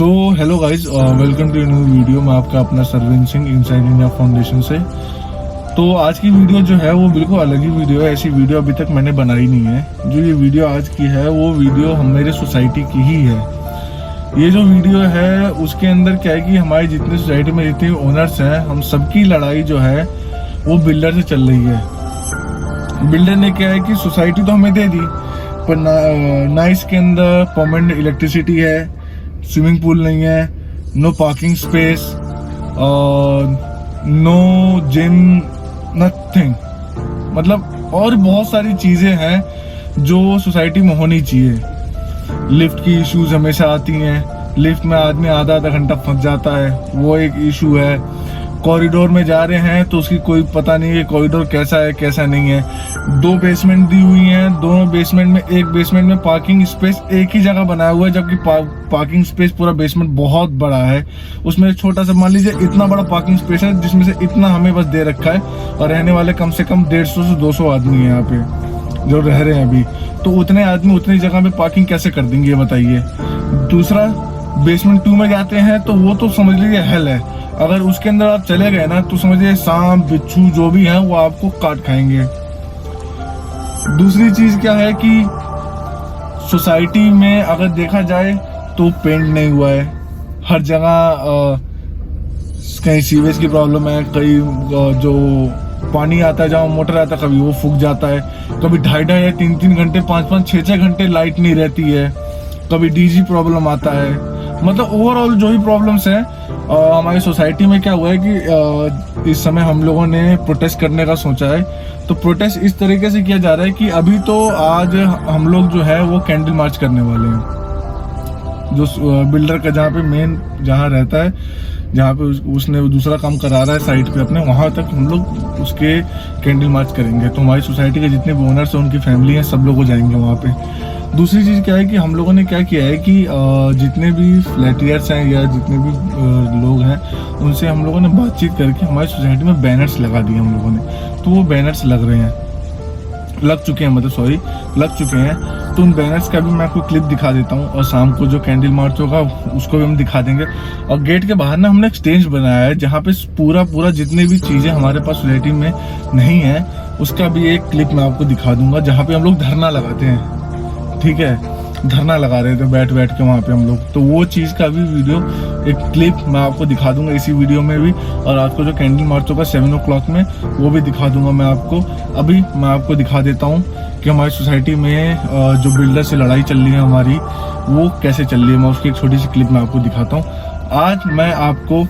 So hello guys, welcome to new video. मैं आपका अपना Sarvind Singh inside India foundation से। तो आज की वीडियो जो है वो बिल्कुल अलग ही वीडियो है। ऐसी वीडियो अभी तक मैंने बनाई नहीं है। जो ये वीडियो आज की है वो वीडियो मेरे सोसाइटी की ही है। ये जो वीडियो है उसके अंदर क्या है कि हमारी जितनी सोसाइटी में जितने ओनर्स हैं, हम सबकी लड़ाई जो है वो बिल्डर से चल रही है। बिल्डर ने क्या है कि सोसाइटी तो हमें दे दी, पर ना इसके अंदर परमानेंट इलेक्ट्रिसिटी है, स्विमिंग पूल नहीं है, no parking space, no gym, nothing. मतलब और बहुत सारी चीजें हैं जो सोसाइटी में होनी चाहिए। लिफ्ट की इश्यूज हमेशा आती हैं। लिफ्ट में आदमी आधा घंटा फंस जाता है, वो एक इशू है। कॉरिडोर में जा रहे हैं तो उसकी कोई पता नहीं है कॉरिडोर कैसा है कैसा नहीं है। 2 बेसमेंट दी हुई हैं, दोनों बेसमेंट में एक बेसमेंट में पार्किंग स्पेस एक ही जगह बनाया हुआ है, जबकि पार्किंग स्पेस पूरा बेसमेंट बहुत बड़ा है। उसमें छोटा सा मान लीजिए इतना बड़ा पार्किंग स्पेस है जिसमें से इतना हमें बस दे रखा है, और रहने वाले कम से कम 150 से 200 आदमी है यहाँ पे जो रह रहे हैं अभी। तो उतने आदमी उतनी जगह पे पार्किंग कैसे कर देंगे ये बताइए। दूसरा, बेसमेंट 2 में जाते हैं तो वो तो समझ लीजिए हेल है। अगर उसके अंदर आप चले गए ना तो समझिए सांप बिच्छू जो भी हैं वो आपको काट खाएंगे। दूसरी चीज क्या है कि सोसाइटी में अगर देखा जाए तो पेंट नहीं हुआ है। हर जगह कहीं सीवेज की प्रॉब्लम है, कहीं जो पानी आता है जहाँ मोटर आता है कभी वो फूक जाता है, कभी 2.5 या 3 घंटे 5 6 घंटे लाइट नहीं रहती है, कभी डीजी प्रॉब्लम आता है। मतलब ओवरऑल जो भी प्रॉब्लम्स हैं हमारी सोसाइटी में क्या हुआ है कि इस समय हम लोगों ने प्रोटेस्ट करने का सोचा है। तो प्रोटेस्ट इस तरीके से किया जा रहा है कि अभी तो आज हम लोग जो है वो कैंडल मार्च करने वाले हैं। जो बिल्डर का जहाँ पे मेन जहाँ रहता है, जहाँ पे उसने दूसरा काम करा रहा है साइट पे अपने, वहां तक हम लोग उसके कैंडल मार्च करेंगे। तो हमारी सोसाइटी के जितने भी ओनर्स हैं उनकी फैमिली हैं, सब लोग हो जाएंगे वहाँ पे। दूसरी चीज क्या है कि हम लोगों ने क्या किया है कि जितने भी फ्लैटियर्स हैं या जितने भी लोग हैं उनसे हम लोगों ने बातचीत करके हमारी सोसाइटी में बैनर्स लगा दिए हम लोगों ने। तो वो बैनर्स लग रहे हैं, लग चुके हैं। तो उन बैनर्स का भी मैं आपको क्लिप दिखा देता हूँ, और शाम को जो कैंडल मार्च होगा उसको भी हम दिखा देंगे। और गेट के बाहर ना हमने एक स्टेज बनाया है जहाँ पे पूरा जितने भी चीजें हमारे पास सोसाइटी में नहीं है उसका भी एक क्लिप मैं आपको दिखा दूंगा, जहाँ पे हम लोग धरना लगाते हैं। ठीक है, धरना लगा रहे थे बैठ के वहाँ पे हम लोग। तो वो चीज का भी वीडियो एक क्लिप मैं आपको दिखा दूंगा इसी वीडियो में भी। और रात को जो कैंडल मार्च होगा 7 o'clock में वो भी दिखा दूंगा मैं आपको। अभी मैं आपको दिखा देता हूँ कि हमारी सोसाइटी में जो बिल्डर से लड़ाई चल रही है हमारी वो कैसे चल रही है। मैं उसकी एक छोटी सी क्लिप मैं आपको दिखाता हूँ। आज मैं आपको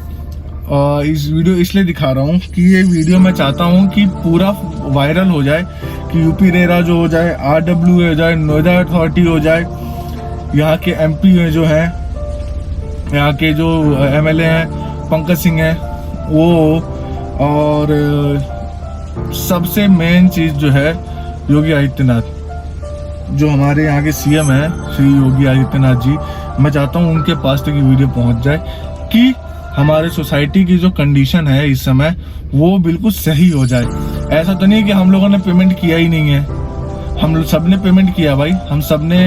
इस वीडियो इसलिए दिखा रहा हूँ कि ये वीडियो मैं चाहता हूँ कि पूरा वायरल हो जाए, कि यूपी रेरा जो हो जाए, RW हो जाए, नोएडा अथॉरिटी हो जाए, यहाँ के MP जो हैं, यहाँ के जो MLA हैं पंकज सिंह हैं वो, और सबसे मेन चीज जो है योगी आदित्यनाथ जो हमारे यहाँ के CM हैं, श्री योगी आदित्यनाथ जी। मैं चाहता हूँ उनके पास तक ये वीडियो पहुँच जाए कि हमारे सोसाइटी की जो कंडीशन है इस समय वो बिल्कुल सही हो जाए। ऐसा तो नहीं कि हम लोगों ने पेमेंट किया ही नहीं है, हम सब ने पेमेंट किया भाई। हम सब ने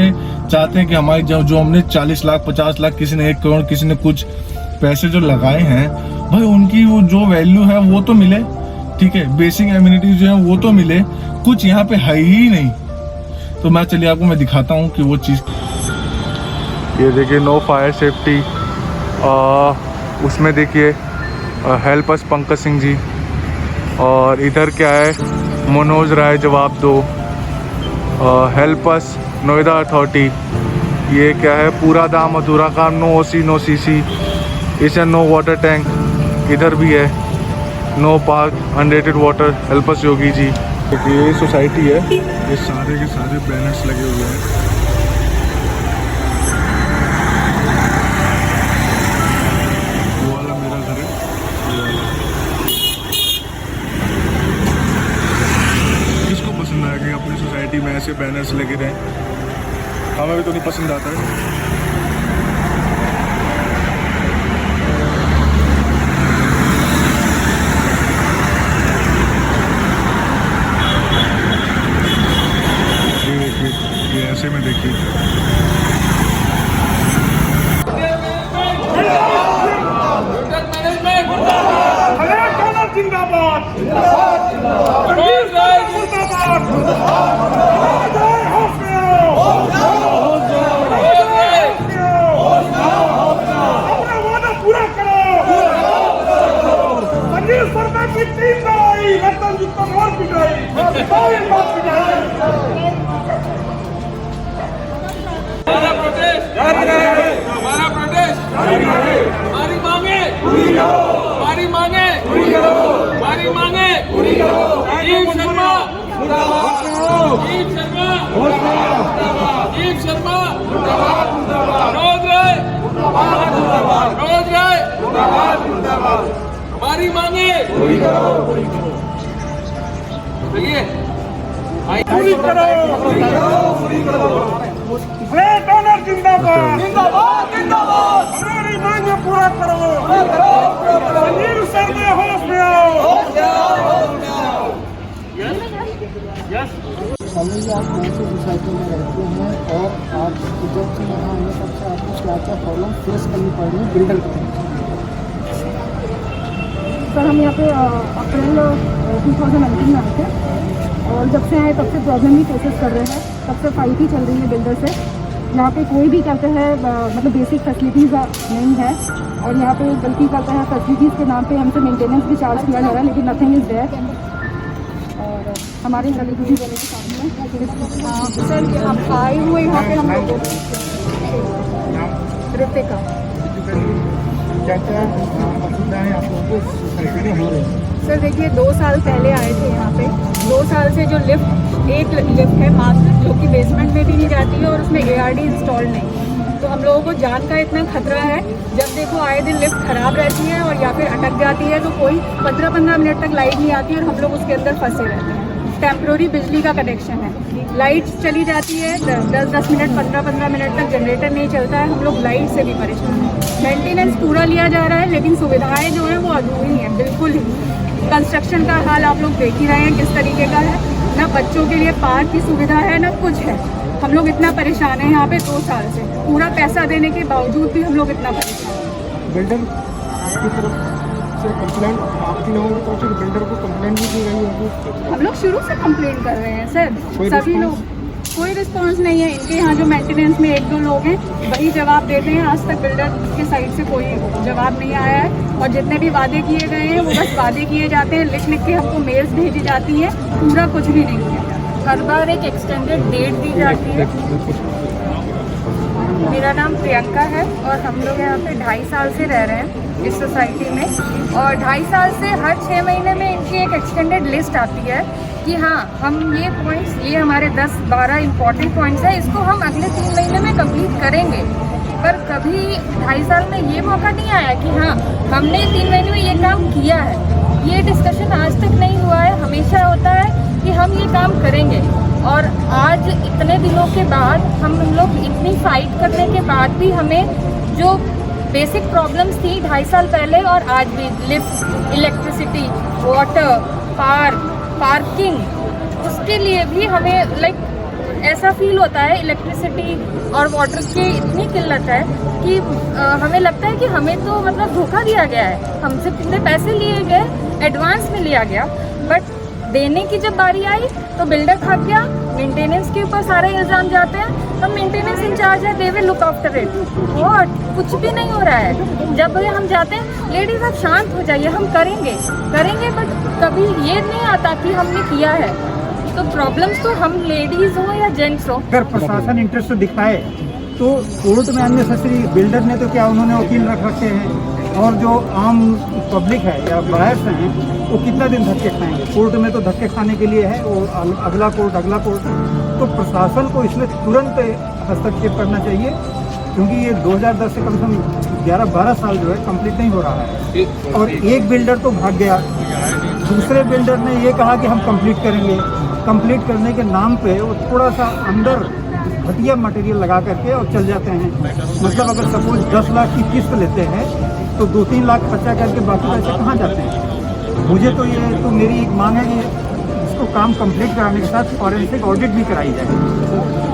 चाहते हैं कि हमारी जो हमने 40 लाख 50 लाख, किसी ने 1 करोड़, किसी ने कुछ पैसे जो लगाए हैं भाई उनकी वो जो वैल्यू है वो तो मिले। ठीक है, बेसिक एमिनिटीज जो है वो तो मिले, कुछ यहाँ पे है ही नहीं। तो मैं चलिए आपको मैं दिखाता हूँ कि वो चीज। ये देखिए नो फायर सेफ्टी, उसमें देखिए हेल्प अस पंकज सिंह जी, और इधर क्या है मनोज राय जवाब दो, हेल्प अस नोएडा अथॉरिटी। ये क्या है पूरा दाम अधूरा काम, नो OC नो CC, इसे नो वाटर टैंक इधर भी है, no park unrated water, help us Yogi ji. ये सोसाइटी है, ये सारे के सारे बैनर्स लगे हुए हैं। अपनी सोसाइटी में ऐसे बैनर्स लगे रहे, हमें भी तो नहीं पसंद आता है। ये देखिए, ये ऐसे में देखिए रोज राय हमारी मांगे पूरी करो ब्लेड ओनर जिंदाबाद जिंदाबाद जिंदाबाद हमारी मांगे पूरा करो अनिल शर्मा होश में आओ समझिए आप कौन सी सोसाइटी में रहते हैं और आप जब से यहाँ आए तब से आपको क्या क्या प्रॉब्लम फेस करनी पड़ रही है बिल्डर को। सर हम यहाँ पे अप्रैल 2019 में आए थे और जब से आए तब से प्रॉब्लम ही फेसेस कर रहे हैं। तब से फाइट ही चल रही है बिल्डर से। यहाँ पे कोई भी कहते हैं मतलब बेसिक फैसिलिटीज़ नहीं है और यहाँ पे गलती करता है फैसिलिटीज़ के नाम पे हमसे मेंटेनेंस भी चार्ज किया जा रहा है लेकिन नथिंग इज़ देयर। और हमारे सेलिब्रिटी बोले के सामने सर आप आए हुए यहाँ पे हम लोग ऋतिका क्या क्या असुविधाएँ आप लोगों को सोसाइटी में हो रही है? सर देखिए 2 साल पहले आए थे यहाँ पे। 2 साल से जो एक लिफ्ट है मात्र जो कि बेसमेंट में भी नहीं जाती है और उसमें ARD इंस्टॉल नहीं। तो हम लोगों को जान का इतना खतरा है। जब देखो आए दिन लिफ्ट खराब रहती है और या फिर अटक जाती है तो कोई 15-15 मिनट तक लाइट नहीं आती और हम लोग उसके अंदर फंसे रहते हैं। टेम्प्रोरी बिजली का कनेक्शन है, लाइट चली जाती है 10-10 मिनट 15-15 मिनट तक जनरेटर नहीं चलता है। हम लोग लाइट से भी परेशान हैं। मेंटेनेंस पूरा लिया जा रहा है लेकिन सुविधाएं जो हैं वो अधूरी हैं बिल्कुल ही। कंस्ट्रक्शन का हाल आप लोग देख ही रहे हैं किस तरीके का है। ना बच्चों के लिए पार्क की सुविधा है ना कुछ है। हम लोग इतना परेशान हैं यहाँ पे 2 साल से। पूरा पैसा देने के बावजूद भी हम लोग इतना परेशान हैं। बिल्डर की तरफ से कंप्लेंट आपकी लोगों की तरफ से बिल्डर को कंप्लेंट भी दी गई होगी? हम लोग शुरू से कंप्लेंट कर रहे हैं सर। सभी लोग कोई रिस्पांस नहीं है। इनके यहाँ जो मेंटेनेंस में 1-2 लोग हैं वही जवाब देते हैं। आज तक बिल्डर के साइड से कोई जवाब नहीं आया है और जितने भी वादे किए गए हैं वो बस वादे किए जाते हैं। लिख के हमको मेल्स भेजी जाती हैं, पूरा कुछ भी नहीं किया जाता। हर बार एक एक्सटेंडेड डेट दी जाती है। मेरा नाम प्रियंका है और हम लोग यहाँ पे 2.5 साल से रह रहे हैं इस सोसाइटी में और 2.5 साल से हर 6 महीने में इनकी एक एक्सटेंडेड लिस्ट आती है कि हाँ हम ये पॉइंट्स, ये हमारे 10-12 इम्पॉर्टेंट पॉइंट्स हैं, इसको हम अगले 3 महीने में कंप्लीट करेंगे। पर कभी 2.5 साल में ये मौका नहीं आया कि हाँ हमने 3 महीने में ये काम किया है। ये डिस्कशन आज तक नहीं हुआ है। हमेशा होता है कि हम ये काम करेंगे और आज इतने दिनों के बाद हम लोग इतनी फाइट करने के बाद भी हमें जो बेसिक प्रॉब्लम्स थी 2.5 साल पहले और आज भी लिफ्ट, इलेक्ट्रिसिटी, वाटर, पार्किंग, उसके लिए भी हमें ऐसा फील होता है। इलेक्ट्रिसिटी और वाटर की इतनी किल्लत है कि हमें लगता है कि हमें तो मतलब धोखा दिया गया है। हमसे कितने पैसे लिए गए, एडवांस में लिया गया, बट देने की जब बारी आई तो बिल्डर भाग गया। मेंटेनेंस के ऊपर सारे इल्ज़ाम जाते हैं। हम मेंटेनेंस इंचार्ज है, they will look after it. और कुछ भी नहीं हो रहा है। जब हम जाते हैं लेडीज़ आप शांत हो जाइए, हम करेंगे, बट कभी ये नहीं आता कि हमने किया है। तो प्रॉब्लम्स तो हम लेडीज़ हो या जेंट्स हो। अगर प्रशासन इंटरेस्ट दिखाए तो कोर्ट में अननेसेसरी बिल्डर ने तो क्या उन्होंने वकील रख रखे हैं और जो आम पब्लिक है या बायर्स हैं वो कितना दिन धक्के खाएंगे। कोर्ट में तो धक्के खाने के लिए है, वो अगला कोर्ट। तो प्रशासन को इसमें तुरंत हस्तक्षेप करना चाहिए क्योंकि ये 2010 से कम से कम 11-12 साल जो है कंप्लीट नहीं हो रहा है। और एक बिल्डर तो भाग गया, दूसरे बिल्डर ने ये कहा कि हम कंप्लीट करेंगे। कंप्लीट करने के नाम पे वो थोड़ा सा अंदर घटिया मटेरियल लगा करके और चल जाते हैं। मतलब अगर सपोज 10 लाख की किस्त लेते हैं तो 2-3 लाख खर्चा करके बाकी पैसे कहाँ जाते हैं। मुझे तो मेरी एक मांग है कि इसको काम कंप्लीट कराने के साथ फॉरेंसिक ऑडिट भी कराई जाए।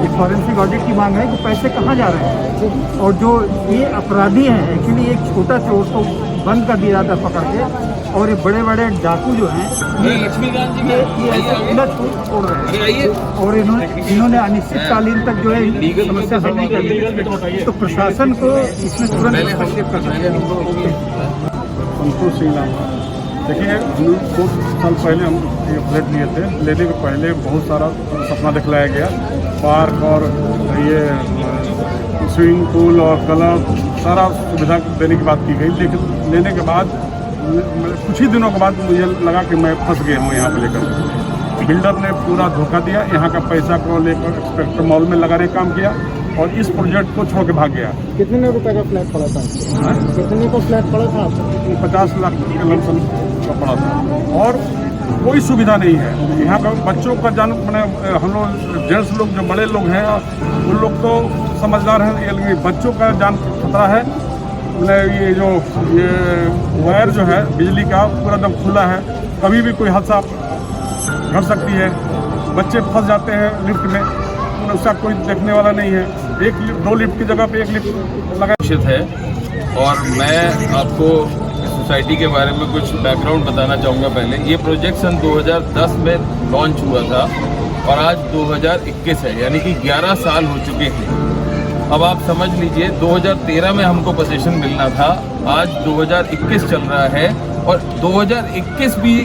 ये फॉरेंसिक ऑडिट की मांग है कि पैसे कहाँ जा रहे हैं। और जो ये अपराधी हैं, एक्चुअली एक छोटा चोर को बंद कर दिया जाता है पकड़ के, और ये बड़े बड़े डाकू जो हैं ये ऐसे खुला छोड़ रहे हैं और इन्होंने अनिश्चितकालीन तक जो है समस्या हल नहीं कर दी। तो प्रशासन को इसमें तुरंत हस्तक्षेप करना चाहिए। संतोष सिंह नाम। देखिए 2 साल पहले हम ये फ्लैट लिए थे। लेने के पहले बहुत सारा सपना दिखलाया गया, पार्क और ये स्विमिंग पूल और क्लब सारा सुविधा देने की बात की गई। लेकिन लेने के बाद कुछ ही दिनों के बाद मुझे लगा कि मैं फंस गया हूँ यहाँ पर लेकर। बिल्डर ने पूरा धोखा दिया। यहाँ का पैसा को लेकर स्पेक्ट्रम मॉल में लगाने का काम किया और इस प्रोजेक्ट को छोड़ के भाग गया। कितने रुपए का फ्लैट पड़ा था? कितने का फ्लैट पड़ा था? 50 लाख के लमसम का पड़ा था और कोई सुविधा नहीं है यहाँ पर। बच्चों का जान मैंने हम लोग जेंट्स लोग जो बड़े लोग हैं उन लोग तो समझदार हैं, ये बच्चों का जान खतरा है। ये जो ये वायर जो है बिजली का पूरा एकदम खुला है, कभी भी कोई हादसा घट सकती है। बच्चे फंस जाते हैं लिफ्ट में, उसका कोई देखने वाला नहीं है। दो लिफ्ट की जगह पे एक लिफ्ट लगा है। और मैं आपको सोसाइटी के बारे में कुछ बैकग्राउंड बताना चाहूँगा। पहले ये प्रोजेक्ट सन 2010 में लॉन्च हुआ था और आज 2021 है, यानी कि 11 साल हो चुके हैं। अब आप समझ लीजिए 2013 में हमको पोजीशन मिलना था, आज 2021 चल रहा है और 2021 भी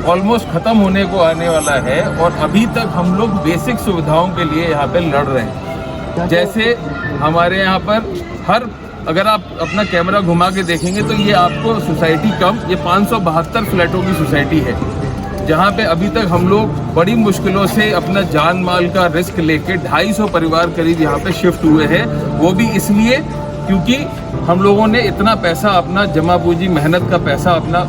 ऑलमोस्ट ख़त्म होने को आने वाला है और अभी तक हम लोग बेसिक सुविधाओं के लिए यहाँ पे लड़ रहे हैं। जैसे हमारे यहाँ पर अगर आप अपना कैमरा घुमा के देखेंगे तो ये आपको सोसाइटी ये 572 फ्लैटों की सोसाइटी है, जहाँ पे अभी तक हम लोग बड़ी मुश्किलों से अपना जान माल का रिस्क लेके 250 परिवार करीब यहाँ पे शिफ्ट हुए हैं। वो भी इसलिए क्योंकि हम लोगों ने इतना पैसा, अपना जमा पूंजी मेहनत का पैसा, अपना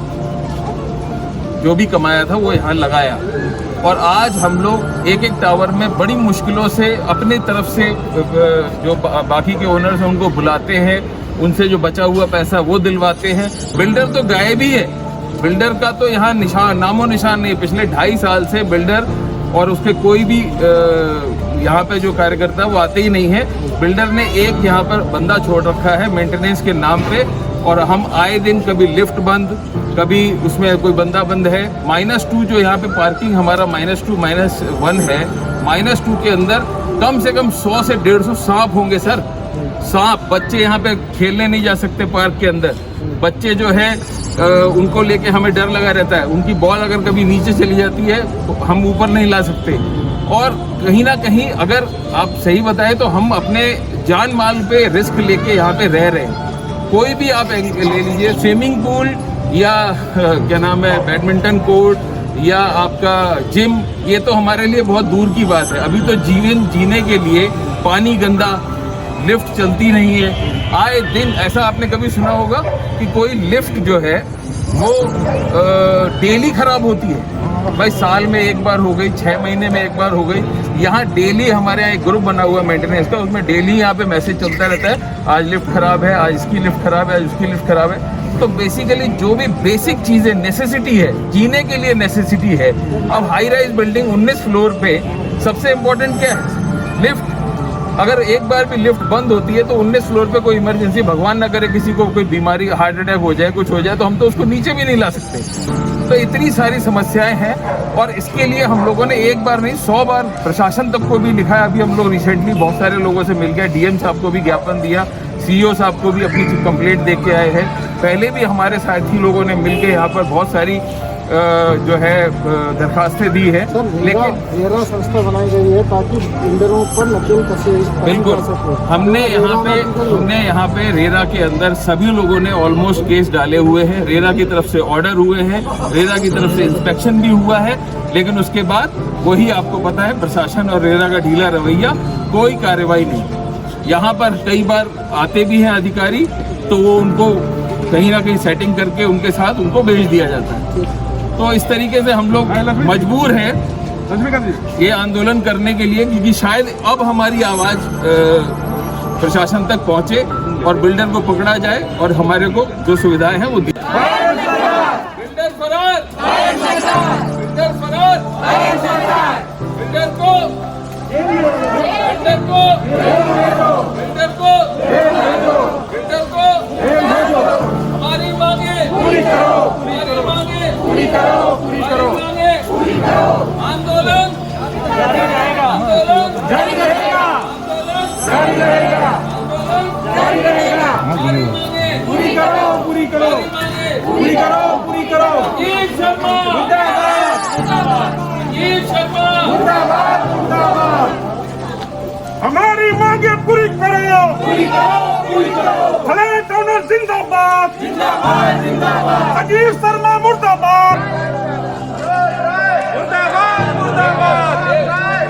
जो भी कमाया था वो यहाँ लगाया और आज हम लोग एक एक टावर में बड़ी मुश्किलों से अपनी तरफ से जो बाकी के ओनर्स हैं उनको बुलाते हैं, उनसे जो बचा हुआ पैसा वो दिलवाते हैं। बिल्डर तो गायब ही है, बिल्डर का तो यहाँ नामो निशान नहीं। पिछले 2.5 साल से बिल्डर और उसके कोई भी यहाँ पे जो कार्यकर्ता वो आते ही नहीं है। बिल्डर ने एक यहाँ पर बंदा छोड़ रखा है मेंटेनेंस के नाम पे और हम आए दिन कभी लिफ्ट बंद, कभी उसमें कोई बंदा बंद है। -2 जो यहाँ पे पार्किंग हमारा -2 -1 है, -2 के अंदर कम से कम 100 से 150 सांप होंगे सर। सांप, बच्चे यहाँ पे खेलने नहीं जा सकते पार्क के अंदर। बच्चे जो है उनको लेके हमें डर लगा रहता है, उनकी बॉल अगर कभी नीचे चली जाती है तो हम ऊपर नहीं ला सकते। और कहीं ना कहीं अगर आप सही बताएं तो हम अपने जान माल पे रिस्क लेके यहाँ पे रह रहे हैं। कोई भी आप ले लीजिए, स्विमिंग पूल या क्या नाम है बैडमिंटन कोर्ट या आपका जिम, ये तो हमारे लिए बहुत दूर की बात है। अभी तो जीवन जीने के लिए पानी गंदा, लिफ्ट चलती नहीं है। आए दिन ऐसा आपने कभी सुना होगा कि कोई लिफ्ट जो है वो डेली खराब होती है? भाई साल में एक बार हो गई, 6 महीने में एक बार हो गई। यहाँ डेली हमारे यहाँ एक ग्रुप बना हुआ है मेंटेनेंस का, उसमें डेली यहाँ पे मैसेज चलता रहता है, आज लिफ्ट खराब है, आज इसकी लिफ्ट खराब है, आज उसकी लिफ्ट खराब है। तो बेसिकली जो भी बेसिक चीज़ें नेसेसिटी है, जीने के लिए नेसेसिटी है। अब हाई राइज बिल्डिंग 19 फ्लोर पे सबसे इम्पोर्टेंट क्या है? लिफ्ट। अगर एक बार भी लिफ्ट बंद होती है तो 19 फ्लोर पे कोई इमरजेंसी, भगवान ना करे किसी को कोई बीमारी, हार्ट अटैक हो जाए, कुछ हो जाए, तो हम तो उसको नीचे भी नहीं ला सकते। तो इतनी सारी समस्याएं हैं और इसके लिए हम लोगों ने एक बार नहीं 100 बार प्रशासन तक को भी लिखा है। अभी हम लोग रिसेंटली बहुत सारे लोगों से मिल गए, डीएम साहब को भी ज्ञापन दिया, सीईओ साहब को भी अपनी कंप्लेंट दे के आए हैं। पहले भी हमारे साथी लोगों ने मिल के यहाँ पर बहुत सारी जो है दरखास्तें दी है। लेकिन रेरा संस्था बनाई गई है ताकि बिल्डरों पर नकेल कसे। बिल्कुल, हमने यहाँ पे रेरा के अंदर सभी लोगों ने ऑलमोस्ट केस डाले हुए हैं। रेरा की तरफ से ऑर्डर हुए हैं, रेरा की तरफ से इंस्पेक्शन भी हुआ है, लेकिन उसके बाद वही आपको पता है प्रशासन और रेरा का ढीला रवैया, कोई कार्रवाई नहीं। यहाँ पर कई बार आते भी हैं अधिकारी तो वो उनको कहीं ना कहीं सेटिंग करके उनके साथ उनको भेज दिया जाता है। तो इस तरीके से हम लोग मजबूर हैं ये आंदोलन करने के लिए, क्योंकि शायद अब हमारी आवाज़ प्रशासन तक पहुंचे और बिल्डर को पकड़ा जाए और हमारे को जो सुविधाएं हैं वो दी। बिल्डर फरार, बिल्डर फरार, बिल्डर को, बिल्डर को, बिल्डर को, बिल्डर को हमारी मांगे पूरी करो, हमारी मांगे पूरी करो, पूरी करो, पूरी करो। आंदोलन जारी रहेगा, आंदोलन जारी रहेगा, आंदोलन जारी रहेगा, आंदोलन जारी रहेगा। हमारी मांगे पूरी करो, पूरी करो, पूरी करो, पूरी करो। राजीव शर्मा मुर्दाबाद, मुर्दाबाद, राजीव शर्मा मुर्दाबाद, मुर्दाबाद। हमारी मांगे पूरी करो, पूरी करो, पूरी करो। फ्लैट ओनर जिंदाबाद, जिंदाबाद, जिंदाबाद। राजीव शर्मा मुर्दाबाद, मुर्दाबाद, मुर्दाबाद,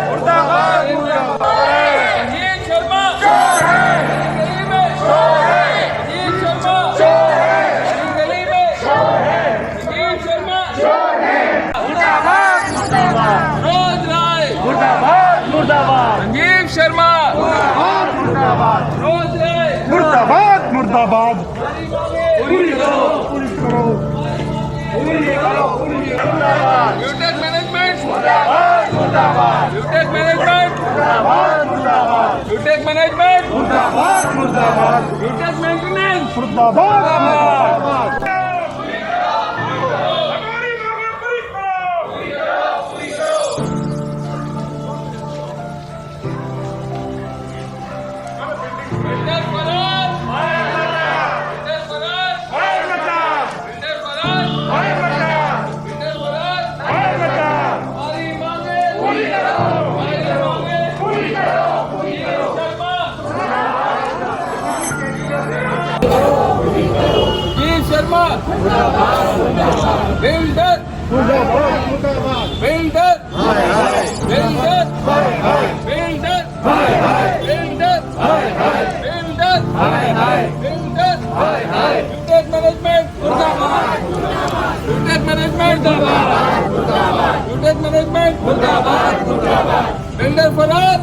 मुर्दाबाद, मुर्दाबाद। राजीव शर्मा मुर्दाबाद पूरी करो पूरी करो ब्यूटेक मैनेजमेंट मुर्दाबाद मुर्दाबाद ब्यूटेक मैनेजमेंट मुर्दाबाद मुर्दाबाद ब्यूटेक मैनेजमेंट मुर्दाबाद मुर्दाबाद ब्यूटेक मेंटेनेंस मुर्दाबाद Sharma builder builder builder builder builder builder builder Butech management मुर्दाबाद ब्यूटेक मैनेजमेंट मुर्दाबाद ब्यूटेक मैनेजमेंट मुर्दाबाद बिल्डर फराद